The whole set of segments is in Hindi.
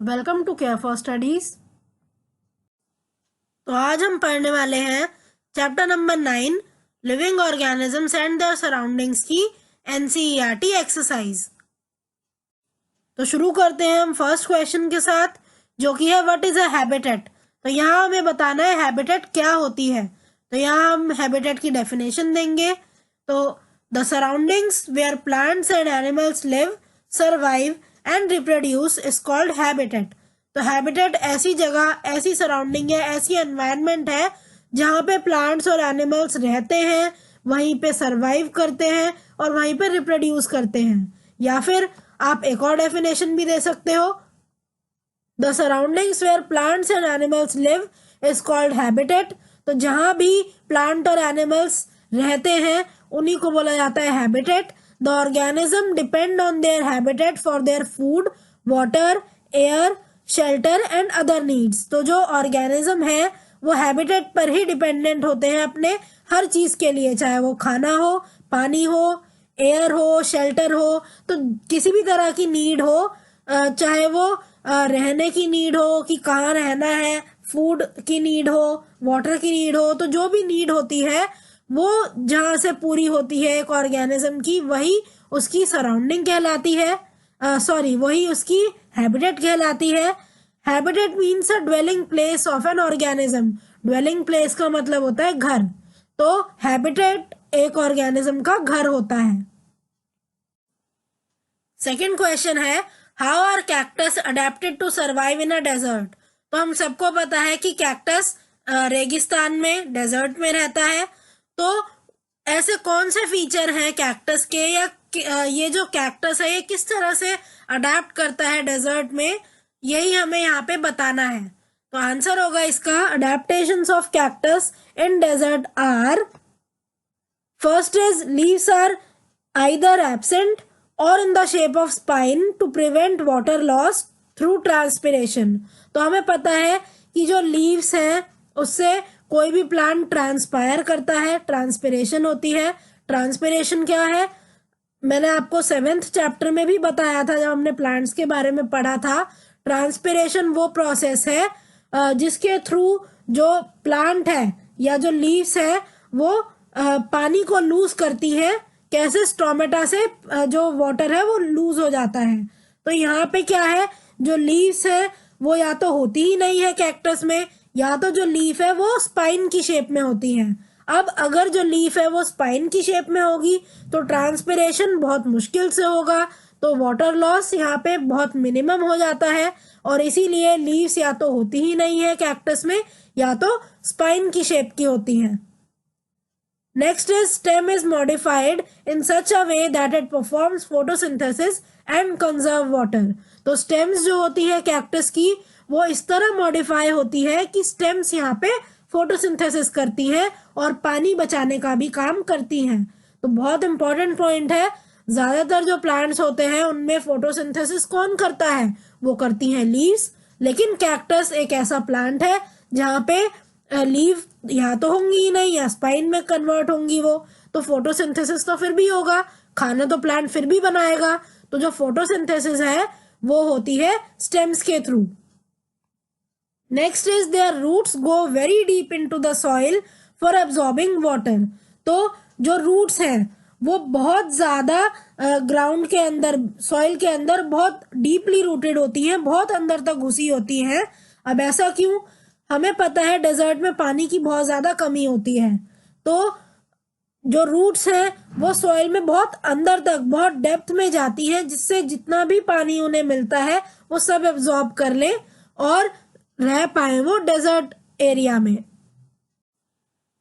Welcome to care for studies. तो आज हम पढ़ने वाले हैं chapter number 9 living organisms and their surroundings की एनसीईआरटी एक्सरसाइज। तो शुरू करते हैं हम फर्स्ट क्वेश्चन के साथ, जो कि है व्हाट इज अ हैबिटेट। तो यहाँ हमें बताना है हैबिटेट क्या होती है। तो यहाँ हम हैबिटेट की डेफिनेशन देंगे। तो the surroundings where plants and animals live, survive and reproduce is called habitat. तो हैबिटेट ऐसी जगह, ऐसी सराउंडिंग है, ऐसी एनवायरनमेंट है जहाँ पे प्लांट्स और एनिमल्स रहते हैं, वहीं पे सर्वाइव करते हैं और वहीं पे रिप्रोड्यूस करते हैं। या फिर आप एक और डेफिनेशन भी दे सकते हो, the surroundings where plants and animals live is called habitat. तो जहाँ भी प्लांट और एनिमल्स रहते हैं उन्हीं को बोला जाता है habitat. The organism depend on their habitat for their food, water, air, shelter and other needs. तो जो ऑर्गेनिज्म है वो हैबिटेट पर ही डिपेंडेंट होते हैं अपने हर चीज के लिए, चाहे वो खाना हो, पानी हो, एयर हो, शेल्टर हो। तो किसी भी तरह की नीड हो, चाहे वो रहने की नीड हो कि कहाँ रहना है, फूड की नीड हो, वाटर की नीड हो, तो जो भी नीड होती है वो जहाँ से पूरी होती है एक ऑर्गेनिज्म की, वही उसकी सराउंडिंग कहलाती है, वही उसकी हैबिटेट कहलाती है। Habitat means a dwelling place of an organism. Dwelling place का मतलब होता है घर। तो हैबिटेट एक ऑर्गेनिज्म का घर होता है। सेकेंड क्वेश्चन है how are cactus adapted to survive in a desert. तो हम सबको पता है कि कैक्टस रेगिस्तान में, डेजर्ट में रहता है। तो ऐसे कौन से फीचर हैं कैक्टस के, या ये जो कैक्टस है ये किस तरह से अडेप्ट करता है डेजर्ट में, यही हमें यहाँ पे बताना है। तो आंसर होगा इसका adaptations of cactus in desert are, first is leaves are either absent और in the shape of spine to prevent water loss through transpiration. तो हमें पता है कि जो लीव्स हैं उससे कोई भी प्लांट ट्रांसपायर करता है, ट्रांसपिरेशन होती है। ट्रांसपिरेशन क्या है, मैंने आपको 7th चैप्टर में भी बताया था जब हमने प्लांट्स के बारे में पढ़ा था। ट्रांसपिरेशन वो प्रोसेस है जिसके थ्रू जो प्लांट है या जो लीव्स है वो पानी को लूज करती है। कैसे, स्टोमेटा से जो वाटर है वो लूज हो जाता है। तो यहाँ पे क्या है, जो लीव्स है वो या तो होती ही नहीं है कैक्टस में, या तो जो लीफ है वो स्पाइन की शेप में होती है। अब अगर जो लीफ है वो स्पाइन की शेप में होगी तो ट्रांसपिरेशन बहुत मुश्किल से होगा, तो वाटर लॉस यहाँ पे बहुत मिनिमम हो जाता है, और इसीलिए लीव्स या तो होती ही नहीं है कैक्टस में या तो स्पाइन की शेप की होती हैं। Next is stem is modified in such a way that it performs photosynthesis and conserve water. तो स्टेम्स जो होती है कैक्टस की वो इस तरह मॉडिफाई होती है कि स्टेम्स यहाँ पे फोटोसिंथेसिस करती है और पानी बचाने का भी काम करती हैं। तो बहुत इंपॉर्टेंट पॉइंट है, ज्यादातर जो प्लांट्स होते हैं उनमें फोटोसिंथेसिस कौन करता है, वो करती हैं लीव्स। लेकिन कैक्टस एक ऐसा प्लांट है जहाँ पे लीव या तो होंगी ही नहीं या स्पाइन में कन्वर्ट होंगी वो, तो फोटोसिंथेसिस तो फिर भी होगा, खाना तो प्लांट फिर भी बनाएगा। तो जो फोटोसिंथेसिस है वो होती है स्टेम्स के थ्रू। Next is their roots go very deep into the soil for absorbing water. तो जो रूट्स हैं वो बहुत ज्यादा ग्राउंड के अंदर, सॉइल के अंदर बहुत डीपली रूटेड होती हैं, बहुत अंदर तक घुसी होती हैं। अब ऐसा क्यों, हमें पता है डेजर्ट में पानी की बहुत ज्यादा कमी होती है, तो जो रूट्स हैं वो सॉइल में बहुत अंदर तक, बहुत डेप्थ में जाती है, जिससे जितना भी पानी उन्हें मिलता है वो सब एब्जॉर्ब कर ले और रह पाए वो डेजर्ट एरिया में।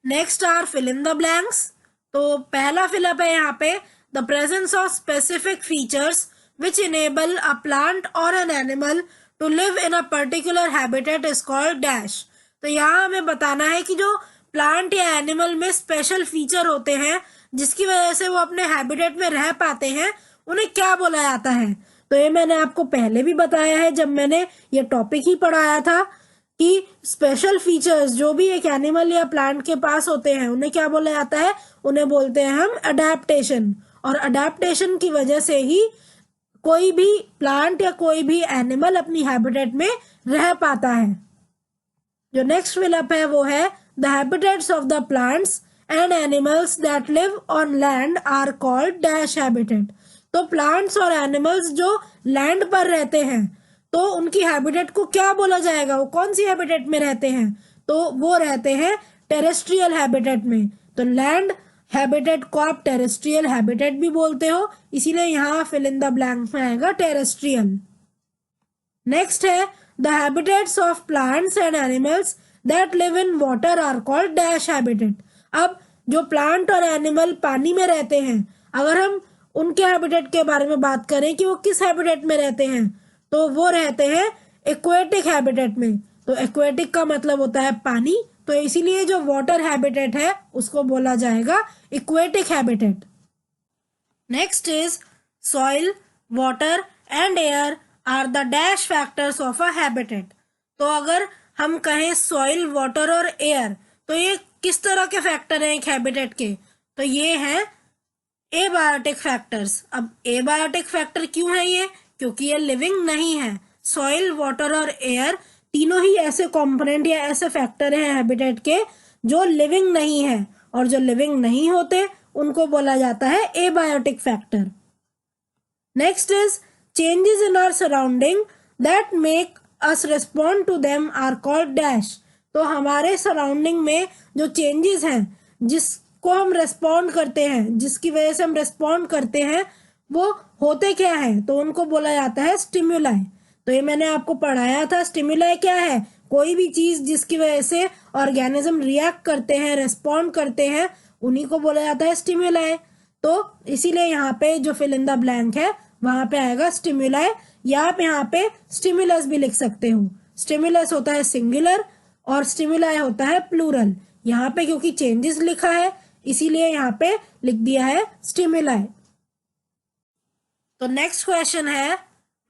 Next are fill in the blanks. तो पहला फिलअप है यहाँ पे, the presence of specific features which enable a plant और an animal to live in a particular habitat is called dash. तो यहाँ हमें बताना है कि जो प्लांट या एनिमल में स्पेशल फीचर होते हैं जिसकी वजह से वो अपने हैबिटेट में रह पाते हैं, उन्हें क्या बोला जाता है। तो ये मैंने आपको पहले भी बताया है जब मैंने ये टॉपिक ही पढ़ाया था कि स्पेशल फीचर्स जो भी एक एनिमल या प्लांट के पास होते हैं उन्हें क्या बोला जाता है, उन्हें बोलते हैं हम अडेप्टेशन। और अडेप्टेशन की वजह से ही कोई भी प्लांट या कोई भी एनिमल अपनी हैबिटेट में रह पाता है। जो नेक्स्ट फिलअप है वो है the habitats of the plants and animals that live on land are called dash habitat. तो प्लांट्स और एनिमल्स जो लैंड पर रहते हैं तो उनकी हैबिटेट को क्या बोला जाएगा, वो कौन सी हैबिटेट में रहते हैं, तो वो रहते हैं टेरेस्ट्रियल हैबिटेट में। तो लैंड हैबिटेट को आप टेरेस्ट्रियल हैबिटेट भी बोलते हो, इसीलिए यहाँ फिल इन द ब्लैंक में आएगा terrestrial. Next is the habitats of plants and animals that live in water are called dash habitat. अब जो प्लांट और एनिमल पानी में रहते हैं, अगर हम उनके हैबिटेट के बारे में बात करें कि वो किस हैबिटेट में रहते हैं, तो वो रहते हैं एक्वेटिक हैबिटेट में। तो एक्वेटिक का मतलब होता है पानी, तो इसीलिए जो वाटर हैबिटेट है उसको बोला जाएगा aquatic habitat. Next is soil, water and air are the dash factors of a habitat. तो अगर हम कहें सॉइल, वाटर और एयर, तो ये किस तरह के फैक्टर हैं एक हैबिटेट के, तो ये हैं एबायोटिक फैक्टर्स। अब एबायोटिक फैक्टर क्यों है ये, क्योंकि ये लिविंग नहीं है। सॉइल, वाटर और एयर तीनों ही ऐसे कंपोनेंट या ऐसे फैक्टर हैं हैबिटेट के जो लिविंग नहीं है, और जो लिविंग नहीं होते उनको बोला जाता है abiotic factor. Next is changes in our surrounding that make us respond to them are called dash. तो हमारे सराउंडिंग में जो चेंजेस हैं जिसको हम रिस्पॉन्ड करते हैं, जिसकी वजह से हम रिस्पॉन्ड करते हैं, वो होते क्या है, तो उनको बोला जाता है स्टिमुलाई। तो ये मैंने आपको पढ़ाया था, स्टिमुलाई क्या है, कोई भी चीज जिसकी वजह से ऑर्गेनिज्म रिएक्ट करते हैं, रिस्पॉन्ड करते हैं, उन्हीं को बोला जाता है स्टिमुलाई। तो इसीलिए यहाँ पे जो फिल इन द ब्लैंक है वहां पे आएगा स्टिमुलाई, या आप यहाँ पे स्टिमुलस भी लिख सकते हो। स्टिमुलस होता है सिंगुलर और स्टिमुलाई होता है प्लूरल। यहाँ पे क्योंकि चेंजेस लिखा है इसीलिए यहाँ पे लिख दिया है स्टिमुलाई। तो नेक्स्ट क्वेश्चन है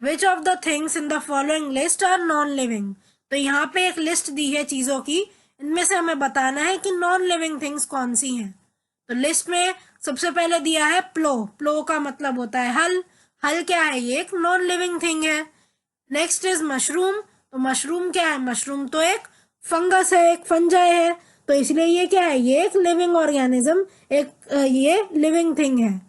which of the things in the following list are non living. तो यहाँ पे एक लिस्ट दी है चीजों की, इनमें से हमें बताना है कि नॉन लिविंग थिंग्स कौन सी हैं। तो लिस्ट में सबसे पहले दिया है प्लो। प्लो का मतलब होता है हल। हल क्या है, ये एक नॉन लिविंग थिंग है। Next is mushroom. तो मशरूम क्या है, मशरूम तो एक फंगस है, एक फंजाई है, तो इसलिए ये क्या है, ये एक लिविंग ऑर्गेनिज्म, एक ये लिविंग थिंग है।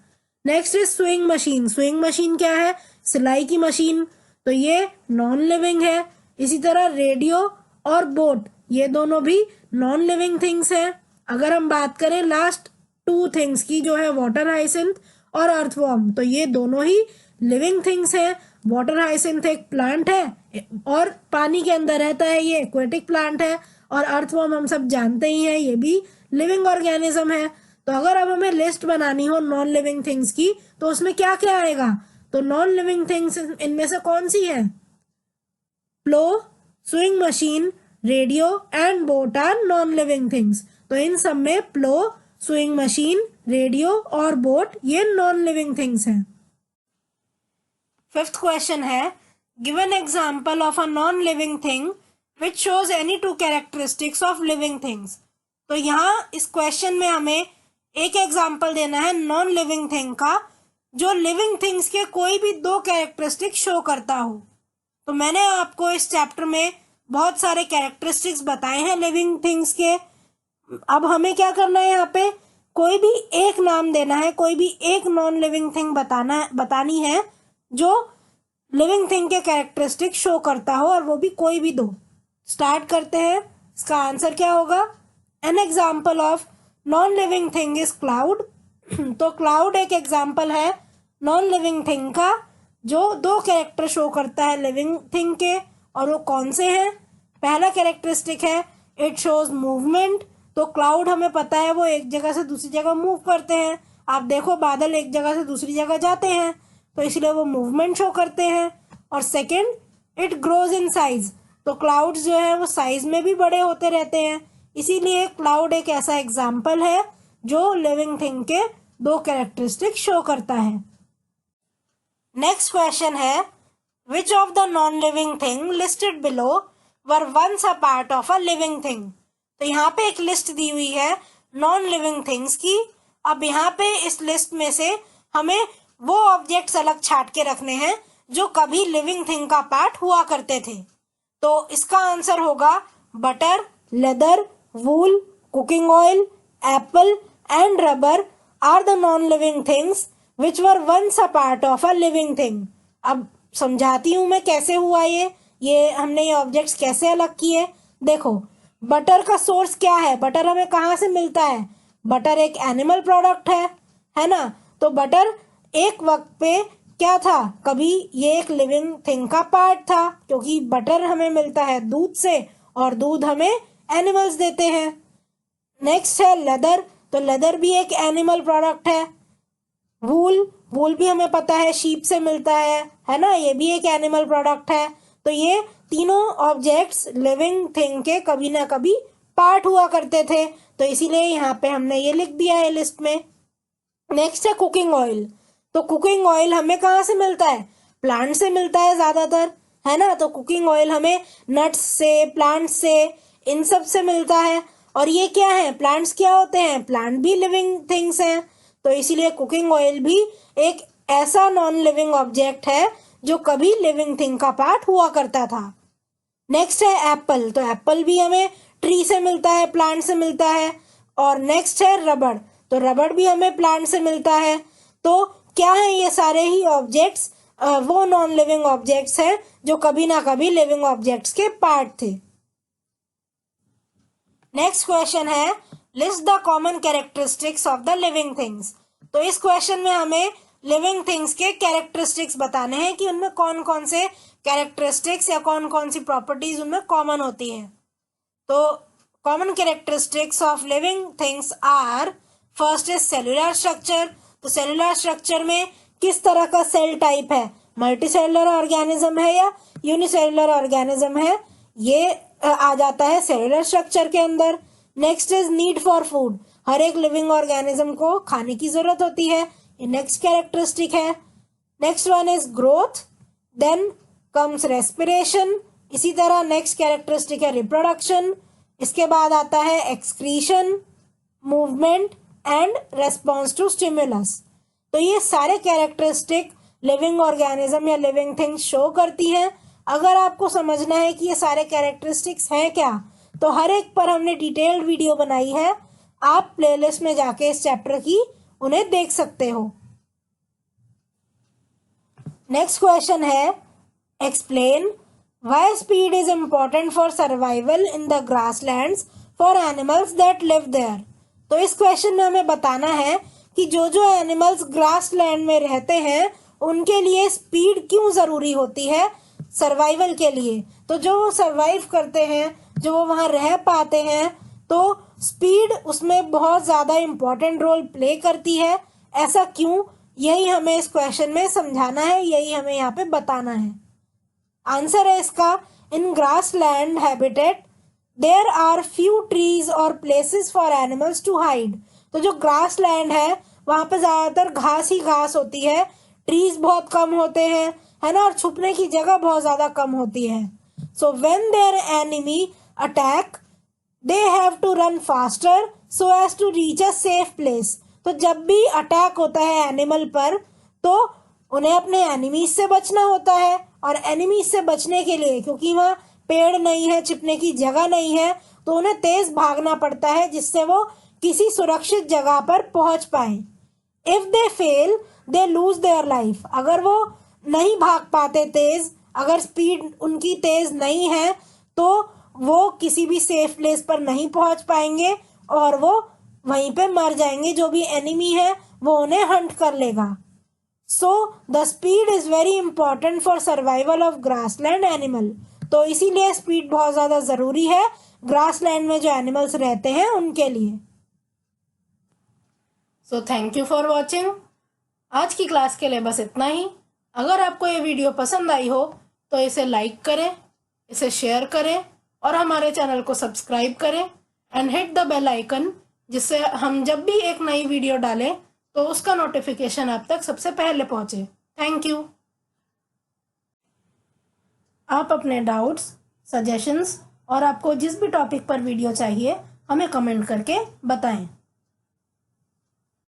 Next is swing machine. Swing machine क्या है, सिलाई की मशीन, तो ये नॉन लिविंग है। इसी तरह रेडियो और बोट, ये दोनों भी नॉन लिविंग थिंग्स हैं। अगर हम बात करें लास्ट टू थिंग्स की, जो है वाटर हाइसिंथ और अर्थवॉर्म, तो ये दोनों ही लिविंग थिंग्स हैं। वाटर हाइसिंथ एक प्लांट है और पानी के अंदर रहता है, ये एक्वेटिक प्लांट है, और अर्थवॉर्म हम सब जानते ही हैं, ये भी लिविंग ऑर्गेनिज्म है। तो अगर अब हमें लिस्ट बनानी हो नॉन लिविंग थिंग्स की, तो उसमें क्या क्या आएगा, तो नॉन लिविंग थिंग्स इनमें से कौन सी है, plough, sewing machine, radio and boat are non living things. तो इन सब में प्लो, स्विंग मशीन, रेडियो और बोट ये नॉन लिविंग थिंग्स हैं। फिफ्थ क्वेश्चन है give an example of a non living thing which shows any two characteristics of living things. तो यहाँ इस क्वेश्चन में हमें एक एग्जांपल देना है नॉन लिविंग थिंग का जो लिविंग थिंग्स के कोई भी दो कैरेक्टरिस्टिक शो करता हो। तो मैंने आपको इस चैप्टर में बहुत सारे कैरेक्टरिस्टिक्स बताए हैं लिविंग थिंग्स के। अब हमें क्या करना है, यहाँ पे कोई भी एक नाम देना है, कोई भी एक नॉन लिविंग थिंग बतानी है जो लिविंग थिंग के कैरेक्टरिस्टिक शो करता हो, और वो भी कोई भी दो। स्टार्ट करते हैं। इसका आंसर क्या होगा, an example of non living thing is cloud. तो क्लाउड एक एग्जाम्पल है नॉन लिविंग थिंग का जो दो कैरेक्टर शो करता है लिविंग थिंग के, और वो कौन से हैं। पहला कैरेक्टरिस्टिक है इट शोज मूवमेंट। तो क्लाउड हमें पता है वो एक जगह से दूसरी जगह मूव करते हैं। आप देखो बादल एक जगह से दूसरी जगह जाते हैं, तो इसलिए वो मूवमेंट शो करते हैं। और second it grows in size. तो क्लाउड्स जो है वो साइज में भी बड़े होते रहते हैं, इसीलिए क्लाउड एक ऐसा एग्जाम्पल है जो लिविंग थिंग के दो कैरेक्टरिस्टिक शो करता है। नेक्स्ट क्वेश्चन है which of the non living thing listed below were once a part of a living thing. तो यहाँ पे एक लिस्ट दी हुई है नॉन लिविंग थिंग्स की। अब यहाँ पे इस लिस्ट में से हमें वो ऑब्जेक्ट्स अलग छाट के रखने हैं जो कभी लिविंग थिंग का पार्ट हुआ करते थे। तो इसका आंसर होगा butter, leather, wool, cooking oil, apple and rubber are the non living things which were once a part of a living thing. अब समझाती हूं मैं कैसे हुआ ये हमने ये ऑब्जेक्ट्स कैसे अलग किए। देखो, बटर का सोर्स क्या है, बटर हमें कहाँ से मिलता है, बटर एक एनिमल प्रोडक्ट है ना। तो बटर एक वक्त पे क्या था, कभी ये एक लिविंग थिंग का पार्ट था, क्योंकि बटर हमें मिलता है दूध से और दूध हमें एनिमल्स देते हैं। नेक्स्ट है लेदर, तो लेदर भी एक एनिमल प्रोडक्ट है। वूल भी हमें पता है शीप से मिलता है ना, ये भी एक एनिमल प्रोडक्ट है। तो ये तीनों ऑब्जेक्ट्स लिविंग थिंग के कभी ना कभी पार्ट हुआ करते थे, तो इसीलिए यहाँ पे हमने ये लिख दिया है लिस्ट में। नेक्स्ट है कुकिंग ऑयल, तो कुकिंग ऑयल हमें कहाँ से मिलता है, प्लांट से मिलता है ज्यादातर, है ना। तो कुकिंग ऑयल हमें नट्स से, प्लांट से, इन सब से मिलता है। और ये क्या है, प्लांट्स क्या होते हैं, प्लांट भी लिविंग थिंग्स हैं, तो इसीलिए कुकिंग ऑयल भी एक ऐसा नॉन लिविंग ऑब्जेक्ट है जो कभी लिविंग थिंग का पार्ट हुआ करता था। नेक्स्ट है एप्पल, तो एप्पल भी हमें ट्री से मिलता है, प्लांट से मिलता है। और नेक्स्ट है रबड़, तो रबड़ भी हमें प्लांट से मिलता है। तो क्या है, ये सारे ही ऑब्जेक्ट्स वो नॉन लिविंग ऑब्जेक्ट्स हैं जो कभी ना कभी लिविंग ऑब्जेक्ट्स के पार्ट थे। नेक्स्ट क्वेश्चन है list the common characteristics of the living things. तो इस क्वेश्चन में हमें लिविंग थिंग्स के कैरेक्टरिस्टिक्स बताने हैं कि उनमें कौन कौन से कैरेक्टरिस्टिक्स या कौन कौन सी प्रॉपर्टीज उनमें कॉमन होती हैं। तो common characteristics of living things are, first is cellular structure, तो सेलुलर स्ट्रक्चर में किस तरह का सेल टाइप है, मल्टीसेलुलर ऑर्गेनिज्म है या यूनिसेलुलर ऑर्गेनिज्म है, ये आ जाता है सेलुलर स्ट्रक्चर के अंदर। Next is need for food, हर एक लिविंग ऑर्गेनिज्म को खाने की जरूरत होती है, ये नेक्स्ट कैरेक्टरिस्टिक है। Next one is growth, then comes respiration, इसी तरह नेक्स्ट कैरेक्टरिस्टिक है रिप्रोडक्शन, इसके बाद आता है excretion, movement and response to stimulus. तो ये सारे कैरेक्टरिस्टिक लिविंग ऑर्गेनिज्म या लिविंग थिंग्स शो करती हैं। अगर आपको समझना है कि ये सारे कैरेक्टरिस्टिक्स हैं क्या, तो हर एक पर हमने डिटेल्ड वीडियो बनाई है, आप प्लेलिस्ट में जाके इस चैप्टर की उन्हें देख सकते हो। Next question is explain why speed is important for survival in the grasslands for animals that live there. तो इस क्वेश्चन में हमें बताना है कि जो जो एनिमल्स ग्रासलैंड में रहते हैं उनके लिए स्पीड क्यों जरूरी होती है सर्वाइवल के लिए। तो जो वो सर्वाइव करते हैं, जो वो वहां रह पाते हैं, तो स्पीड उसमें बहुत ज्यादा इम्पोर्टेंट रोल प्ले करती है। ऐसा क्यों, यही हमें इस क्वेश्चन में समझाना है, यही हमें यहाँ पे बताना है। आंसर है इसका, in grassland habitat there are few trees और places for animals to hide. तो जो ग्रासलैंड है वहां पे ज्यादातर घास ही घास होती है, ट्रीज बहुत कम होते हैं, है ना, और छुपने की जगह बहुत ज्यादा कम होती है। So when their enemy attack they have to run faster so as to reach a safe place. तो जब भी अटैक होता है एनिमल पर, तो उन्हें अपने एनिमीज से बचना होता है, और एनिमीज से बचने के लिए, क्योंकि वहाँ पेड़ नहीं है, छिपने की जगह नहीं है, तो उन्हें तेज भागना पड़ता है जिससे वो किसी सुरक्षित जगह पर पहुंच पाए। If they fail they lose their life, अगर वो नहीं भाग पाते तेज, अगर स्पीड उनकी तेज नहीं है, तो वो किसी भी सेफ प्लेस पर नहीं पहुंच पाएंगे और वो वहीं पे मर जाएंगे, जो भी एनिमी है वो उन्हें हंट कर लेगा। So the speed is very important for survival of grassland animal. तो इसीलिए स्पीड बहुत ज्यादा जरूरी है ग्रासलैंड में जो एनिमल्स रहते हैं उनके लिए। So thank you for watching. आज की क्लास के लिए बस इतना ही। अगर आपको ये वीडियो पसंद आई हो तो इसे लाइक करें, इसे शेयर करें और हमारे चैनल को सब्सक्राइब करें and hit the bell icon, जिससे हम जब भी एक नई वीडियो डालें तो उसका नोटिफिकेशन आप तक सबसे पहले पहुंचे। Thank you. आप अपने डाउट्स, सजेशंस और आपको जिस भी टॉपिक पर वीडियो चाहिए हमें कमेंट करके बताएं।